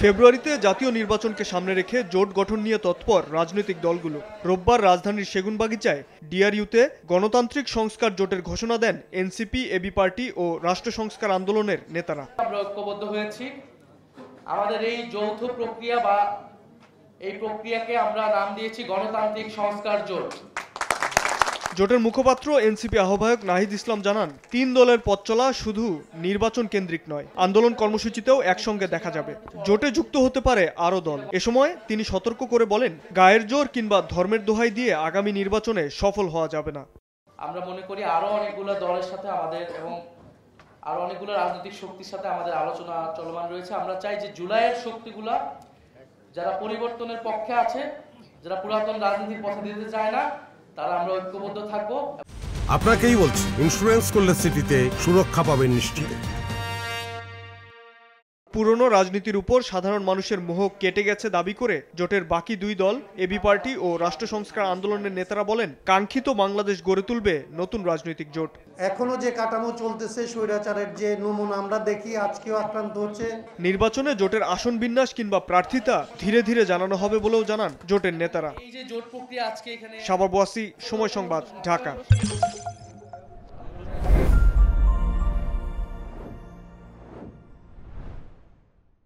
ফেব্রুয়ারিতে জাতীয় নির্বাচনকে সামনে রেখে জোট গঠন নিয়ে তৎপর রাজনৈতিক দলগুলো। রোববার রাজধানীর সেগুনবাগিচায় ডিআরইউতে গণতান্ত্রিক সংস্কার জোটের ঘোষণা দেন এনসিপি, এবি পার্টি ও রাষ্ট্র সংস্কার আন্দোলনের নেতারা। আমরা ঐক্যবদ্ধ হয়েছি। আমাদের এই যৌথ প্রক্রিয়া বা এই প্রক্রিয়াকে আমরা নাম দিয়েছি গণতান্ত্রিক সংস্কার জোট। জোটের মুখপাত্র এনসিপি আহ্বায়ক নাহিদ ইসলাম জানান, ৩ দলের পথ চলা শুধু নির্বাচন কেন্দ্রিক নয়, আন্দোলন কর্মসূচিতেও একসঙ্গে দেখা যাবে। জোটে যুক্ত হতে পারে আরও দল। এ সময় তিনি সতর্ক করে বলেন, গায়ের জোর কিংবা ধর্মের দোহাই দিয়ে আগামী নির্বাচনে সফল হওয়া যাবে না। আমরা মনে করি আরো অনেকগুলো দলের সাথে আমাদের এবং আরো অনেকগুলো রাজনৈতিক শক্তির সাথে আমাদের আলোচনা চলমান রয়েছে। আমরা চাই যে জুলাইয়ের শক্তিগুলা যারা পরিবর্তনের পক্ষে আছে, যারা পুরাতন রাজনীতির পথে দিতে চায় না, তারা আমরা ঐক্যবদ্ধ থাকবো। আপনাকেই বলছি, ইন্স্যুরেন্স করলে সিটিতে সুরক্ষা পাবেন নিশ্চিত। পুরনো রাজনীতির উপর সাধারণ মানুষের মোহ কেটে গেছে দাবি করে জোটের বাকি 2 দল এবি পার্টি ও রাষ্ট্র সংস্কার আন্দোলনের নেতারা বলেন, কাঙ্ক্ষিত বাংলাদেশ গড়ে তুলবে নতুন রাজনৈতিক জোট। এখনো যে কাঠামো চলতেছে, স্বৈরাচারের যে নমুনা আমরা দেখি, আজকেও আক্রান্ত হচ্ছে। নির্বাচনে জোটের আসন বিন্যাস কিংবা প্রার্থিতা ধীরে ধীরে জানানো হবে বলেও জানান জোটের নেতারা। এই যে জোট প্রক্রিয়া আজকে এখানে। সাবার বোয়াসি, সময় সংবাদ, ঢাকা।